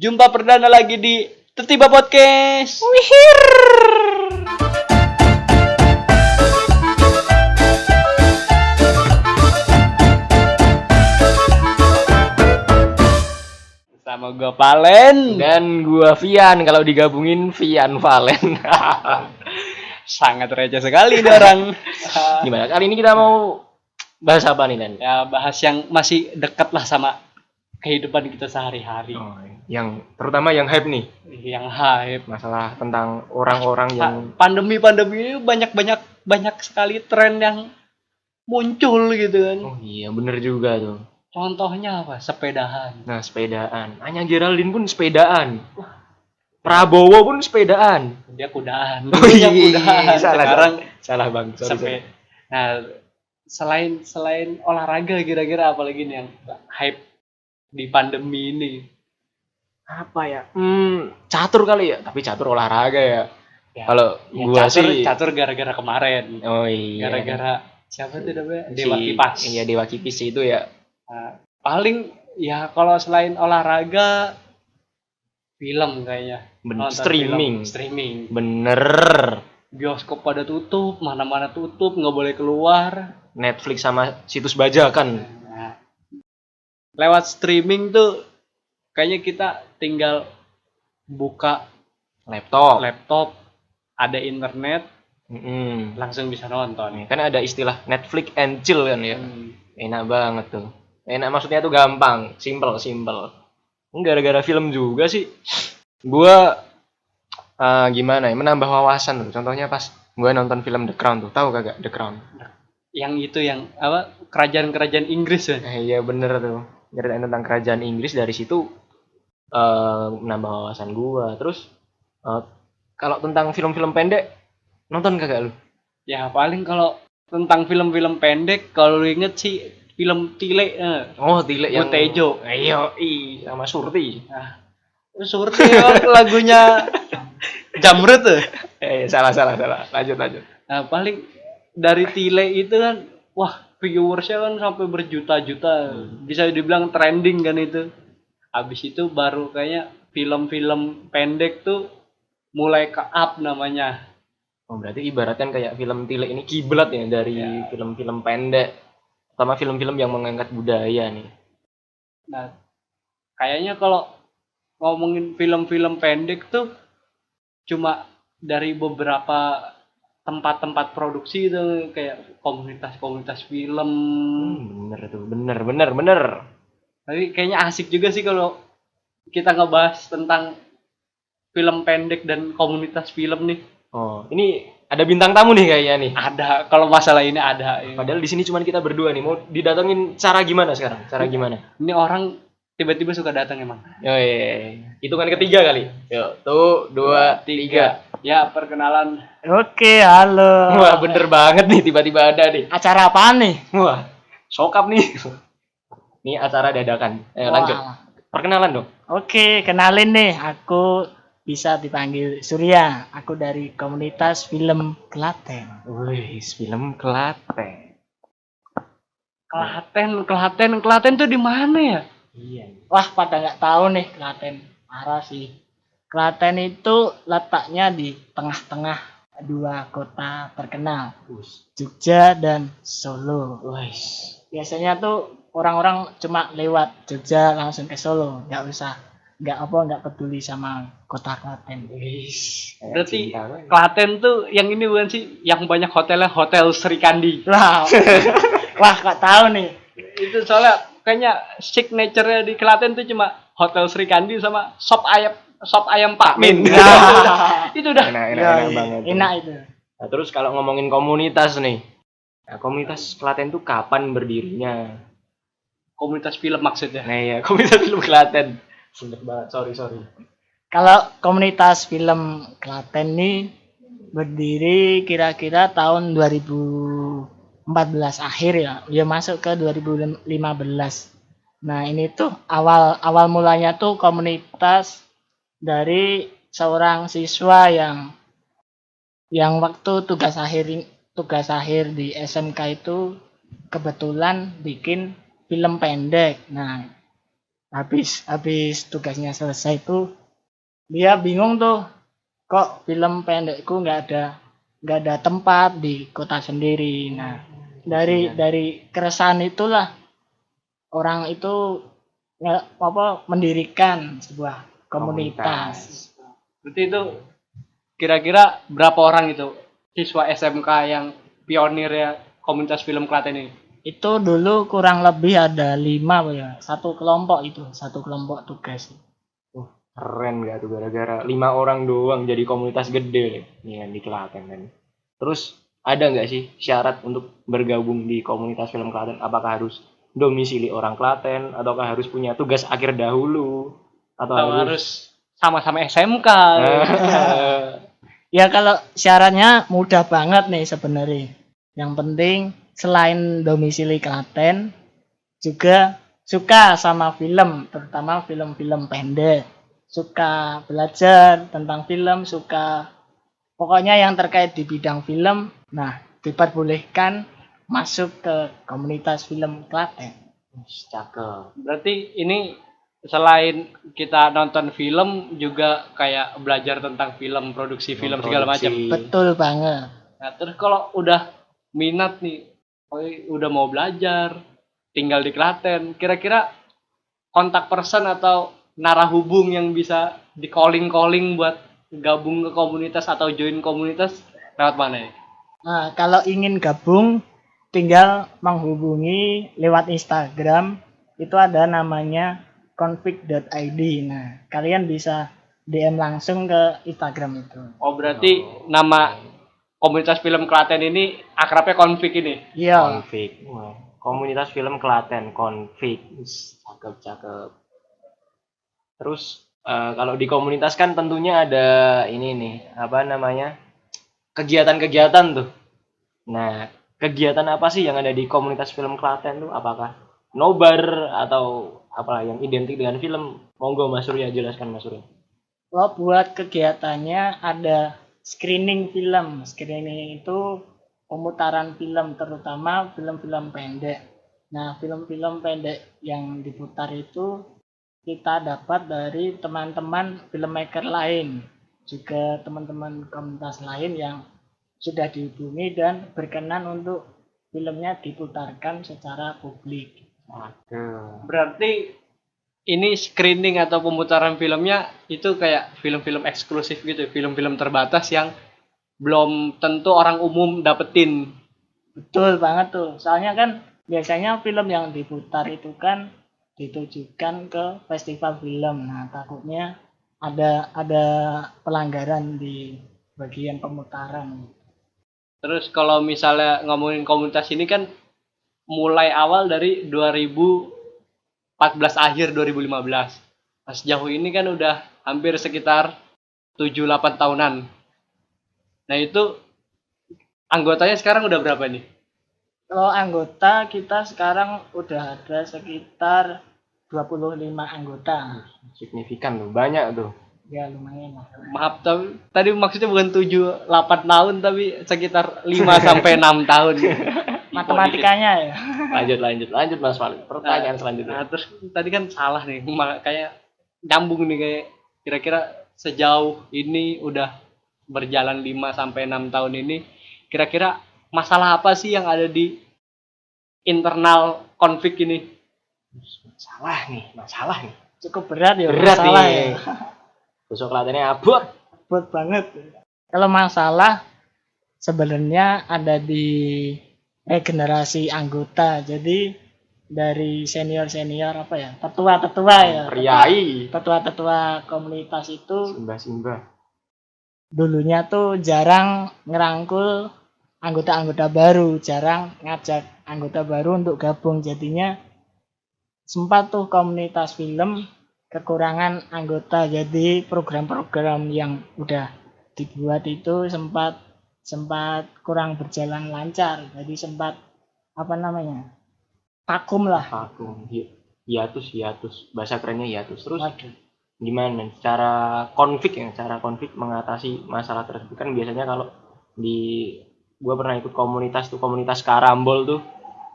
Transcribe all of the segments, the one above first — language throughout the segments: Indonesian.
Jumpa perdana lagi di Tertiba Podcast. Wihir. Sama gue Valen. Dan gua Vian, kalau digabungin Vian Valen. Sangat receh sekali nih orang. Gimana? Kali ini kita mau bahas apa nih, Dan? Ya bahas yang masih dekat lah sama kehidupan kita sehari-hari. Oh, yang terutama yang hype nih, Yang hype. masalah tentang orang-orang yang Pandemi ini banyak sekali tren yang muncul gitu kan. oh iya, bener juga tuh. Contohnya apa? Sepedahan. Nah, sepedaan. Anya Geraldine pun sepedaan. Prabowo pun sepedaan. Dia kudaan. Oh Dulunya iya, kudaan. salah, Sekarang salah Bang. Sorry. sampai. Nah, selain olahraga kira-kira apa lagi nih yang hype di pandemi ini? Apa ya? Catur kali ya, tapi catur olahraga ya. Ya, Kalau ya, gua sih catur gara-gara kemarin. oh iya. Gara-gara siapa tuh namanya? Si- Dewa Kipas. Iya, Dewa Kipas itu ya. Nah, paling ya kalau selain olahraga film kayaknya. Nonton Streaming. film, streaming. Bener. Bioskop pada tutup, mana-mana tutup, nggak boleh keluar. Netflix sama situs bajakan. Nah, lewat streaming tuh kayaknya kita tinggal buka laptop, ada internet, Mm-mm. langsung bisa nonton. Kan ada istilah Netflix and chill kan ya. Hmm. Enak banget tuh. Enak maksudnya tuh gampang, simple. Gara-gara film juga sih. Gua gimana ya, menambah wawasan tuh. Contohnya pas gua nonton film The Crown tuh. Tahu kagak The Crown? Yang itu yang apa? Kerajaan-kerajaan Inggris ya. Iya bener tuh. Ceritain tentang kerajaan Inggris, dari situ menambah wawasan gua. Terus kalau tentang film-film pendek, nonton kagak lu? Ya paling kalau tentang film-film pendek, kalau lu inget sih film Tile, Oh, Tilek yang Butejo. Iya, sama Surti. Surti lagunya Jamrut tuh. Salah. Lanjut. Nah, paling dari Tile itu kan, wah viewersnya kan sampai berjuta-juta, bisa dibilang trending kan itu. Habis itu baru kayaknya film-film pendek tuh mulai ke up namanya. Oh, berarti ibaratkan kayak film Tilek ini kiblat ya dari Ya. film-film pendek sama film-film yang mengangkat budaya nih. Nah, kayaknya kalau ngomongin film-film pendek tuh cuma dari beberapa tempat-tempat produksi itu kayak komunitas-komunitas film. Bener tuh, bener. Tapi kayaknya asik juga sih kalau kita ngebahas tentang film pendek dan komunitas film nih. Oh, ini ada bintang tamu nih kayaknya nih. Ada, kalau masalah ini ada. Padahal di sini cuma kita berdua nih. Mau didatengin cara gimana sekarang? Cara gimana? Ini orang tiba-tiba suka datang emang. Hitungan ketiga kali. Yuk, tuh, 2, 3. Ya, perkenalan. Oke, halo. Wah, bener banget nih, tiba-tiba ada nih. Acara apaan nih? Wah, sokap nih. Ini acara dadakan. Lanjut. Wah. Perkenalan dong. Oke, kenalin nih. Aku bisa dipanggil Surya. Aku dari komunitas film Klaten. Wih, film Klaten. Klaten tuh di mana ya? Iya. Wah, pada nggak tahu nih Klaten. Parah sih. Klaten itu letaknya di tengah-tengah dua kota terkenal, Jogja dan Solo. Wih. Biasanya tuh orang-orang cuma lewat Jogja langsung ke Solo, nggak peduli sama kota Klaten. Berarti Klaten tuh yang ini bukan sih? Yang banyak hotelnya Hotel Sri Kandi. Lah, wah nggak tahu nih. Itu soalnya kayaknya signature-nya di Klaten tuh cuma Hotel Sri Kandi sama sop ayam Pak Min. Itu udah. Enak Ya, banget. enak itu. Nah, terus kalau ngomongin komunitas nih. Nah, komunitas Klaten tuh kapan berdirinya? Komunitas film maksudnya. Nah, iya, komunitas film Klaten. Bener banget, sorry. Kalau komunitas film Klaten nih berdiri kira-kira tahun 2014 akhir ya. Dia masuk ke 2015. Nah, ini tuh awal mulanya tuh komunitas dari seorang siswa yang waktu tugas akhir di SMK itu kebetulan bikin film pendek. Nah, habis tugasnya selesai tuh dia bingung tuh, kok film pendekku nggak ada tempat di kota sendiri. Nah, dari keresahan itulah orang itu mendirikan sebuah komunitas. Berarti itu kira-kira berapa orang itu siswa SMK yang pionir ya komunitas film Klaten ini? Itu dulu kurang lebih ada 5 ya, satu kelompok tugas. Keren gak tuh, gara-gara 5 orang doang jadi komunitas gede nih di Klaten kan. Terus ada nggak sih syarat untuk bergabung di komunitas film Klaten? Apakah harus domisili orang Klaten, ataukah harus punya tugas akhir dahulu, atau Atau harus harus sama-sama SMK? Ya kalau syaratnya mudah banget nih sebenarnya. Yang penting selain domisili Klaten juga suka sama film, terutama film-film pendek. Suka belajar tentang film, suka pokoknya yang terkait di bidang film. Nah, diperbolehkan masuk ke komunitas film Klaten. cakep. Berarti ini selain kita nonton film juga kayak belajar tentang film, produksi film segala macam. Betul banget. Nah, terus kalau udah minat nih, udah mau belajar, tinggal di Klaten, kira-kira kontak person atau narah hubung yang bisa di calling buat gabung ke komunitas atau join komunitas lewat mana ya? Nah, kalau ingin gabung tinggal menghubungi lewat Instagram, itu ada namanya config.id. Nah, kalian bisa DM langsung ke Instagram itu. Oh, berarti nama komunitas film Klaten ini akrabnya konfig ini. Iya. Konfig. Wah, komunitas film Klaten, konfig. Cakep. Terus kalau di komunitas kan tentunya ada ini nih, apa namanya? Kegiatan-kegiatan tuh. Nah, kegiatan apa sih yang ada di komunitas film Klaten tuh? Apakah nobar atau apa yang identik dengan film? Monggo Mas Surya, jelaskan Mas Surya. Kalau buat kegiatannya ada screening film. Screening itu pemutaran film, terutama film-film pendek. Nah, film-film pendek yang diputar itu kita dapat dari teman-teman filmmaker lain, juga teman-teman komunitas lain yang sudah dihubungi dan berkenan untuk filmnya diputarkan secara publik. Berarti ini screening atau pemutaran filmnya itu kayak film-film eksklusif gitu, film-film terbatas yang belum tentu orang umum dapetin. Betul banget tuh. Soalnya kan biasanya film yang diputar itu kan ditujukan ke festival film. Nah, takutnya ada pelanggaran di bagian pemutaran. Terus kalau misalnya ngomongin komunitas ini kan mulai awal dari 2014 akhir 2015. Nah, sejauh ini kan udah hampir sekitar 7-8 tahunan. Nah, itu anggotanya sekarang udah berapa nih? Kalau anggota kita sekarang udah ada sekitar 25 anggota. Signifikan tuh, banyak tuh. Ya lumayan lah. Maaf, tadi maksudnya bukan 7-8 tahun tapi sekitar 5-6 tahun. Matematikanya ya. Lanjut Mas Walid. Pertanyaan selanjutnya. Nah, terus tadi kan salah nih, kayak nyambung nih, kayak kira-kira sejauh ini udah berjalan 5-6 tahun ini, kira-kira masalah apa sih yang ada di internal konflik ini? Masalah nih. Cukup berat ya. Berat masalah nih. ya. Besok Klatennya abot. Berat banget. Kalau masalah sebenarnya ada di regenerasi anggota. Jadi dari senior apa ya, tetua ya, Priai. tetua komunitas itu Simbah. dulunya tuh jarang ngerangkul anggota-anggota baru, jarang ngajak anggota baru untuk gabung. Jadinya sempat tuh komunitas film kekurangan anggota, jadi program-program yang udah dibuat itu sempat kurang berjalan lancar, jadi sempat vakum lah. Vakum. Hiatus. Bahasa kerennya hiatus. Terus Waduh. gimana cara konflik mengatasi masalah tersebut? Kan biasanya kalau gua pernah ikut komunitas Karambol tuh,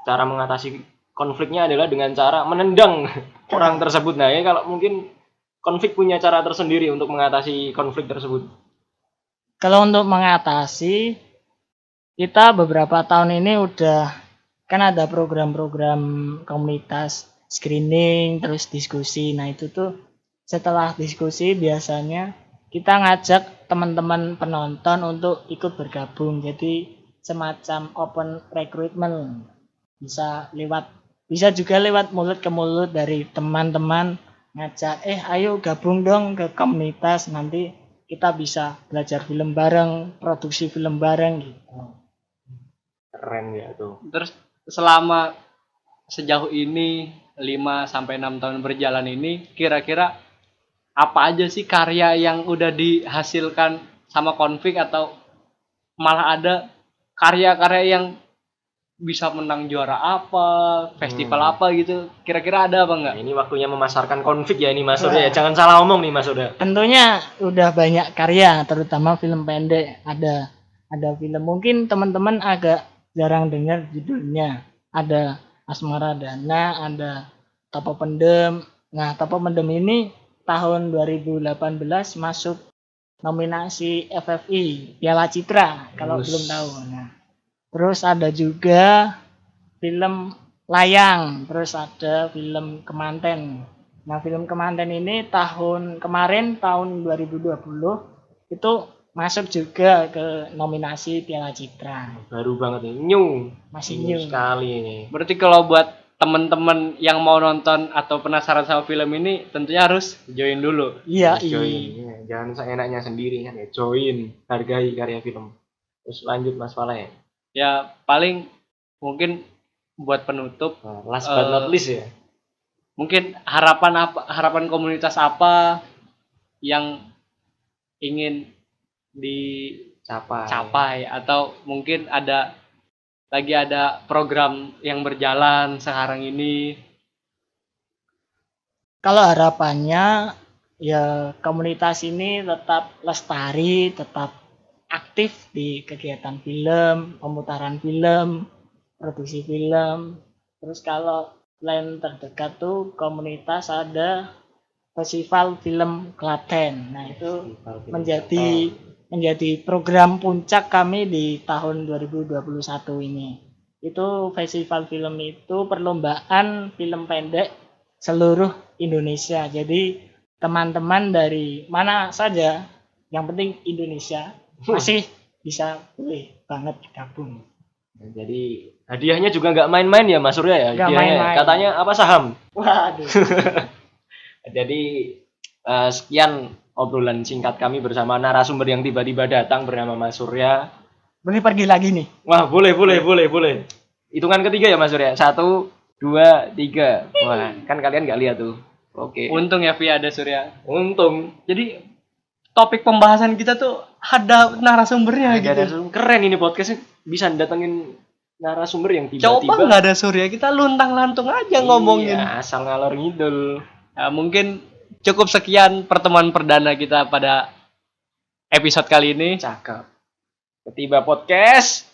cara mengatasi konfliknya adalah dengan cara menendang orang tersebut. Nah, ya kalau mungkin konflik punya cara tersendiri untuk mengatasi konflik tersebut. Kalau untuk mengatasi, kita beberapa tahun ini udah kan ada program-program komunitas screening terus diskusi. Nah itu tuh setelah diskusi biasanya kita ngajak teman-teman penonton untuk ikut bergabung. Jadi semacam open recruitment, bisa juga lewat mulut ke mulut dari teman-teman ngajak, ayo gabung dong ke komunitas, nanti kita bisa belajar film bareng, produksi film bareng gitu. Keren ya tuh. Terus selama sejauh ini 5 sampai 6 tahun berjalan ini, kira-kira apa aja sih karya yang udah dihasilkan sama konflik, atau malah ada karya-karya yang bisa menang juara apa, festival apa gitu, kira-kira ada apa Nah, enggak? ini waktunya memasarkan konflik ya ini Mas Surya. Jangan salah omong nih Mas Surya. Tentunya udah banyak karya, terutama film pendek. Ada film mungkin teman-teman agak jarang dengar judulnya. Ada Asmara Dana, ada Topo Pendem. Nah, Topo Pendem ini tahun 2018 masuk nominasi FFI Piala Citra kalau Us. belum tahu. Nah, terus ada juga film Layang, terus ada film Kemanten. Nah, film Kemanten ini tahun kemarin tahun 2020 itu masuk juga ke nominasi Piala Citra. Baru banget nih. New. Masih New new. sekali ini. Berarti kalau buat teman-teman yang mau nonton atau penasaran sama film ini, tentunya harus join dulu. Iya, Join. Ya, jangan seenaknya sendiri kan ya. Join, hargai karya film. Terus lanjut Mas Fale. Ya paling mungkin buat penutup, Nah, last but not least ya. mungkin harapan komunitas apa yang ingin dicapai, Capai. atau mungkin ada program yang berjalan sekarang ini. Kalau harapannya ya komunitas ini tetap lestari, tetap aktif di kegiatan film, pemutaran film, produksi film. Terus kalau plan terdekat tuh komunitas ada Festival Film Klaten. Nah, itu menjadi program puncak kami di tahun 2021 ini. Itu festival film itu perlombaan film pendek seluruh Indonesia. Jadi teman-teman dari mana saja, yang penting Indonesia, masih bisa boleh banget gabung. Jadi hadiahnya juga nggak main-main ya Mas Surya ya. Nggak Hadiahnya main-main. katanya apa saham. Waduh. Jadi sekian obrolan singkat kami bersama narasumber yang tiba-tiba datang bernama Mas Surya. Boleh pergi lagi nih. Wah, boleh. Hitungan ketiga ya Mas Surya. 1, 2, 3. Wah, kan kalian nggak lihat tuh. Oke. Untung ya Vi ada Surya. Untung. Jadi topik pembahasan kita tuh ada narasumbernya gitu. Keren ini podcastnya bisa datengin narasumber yang tiba-tiba. Coba nggak ada Surya, kita luntang-lantung aja ngomongin. Iya, asal ngalor ngidul. Nah, mungkin cukup sekian pertemuan perdana kita pada episode kali ini. Cakep. Ketiba podcast.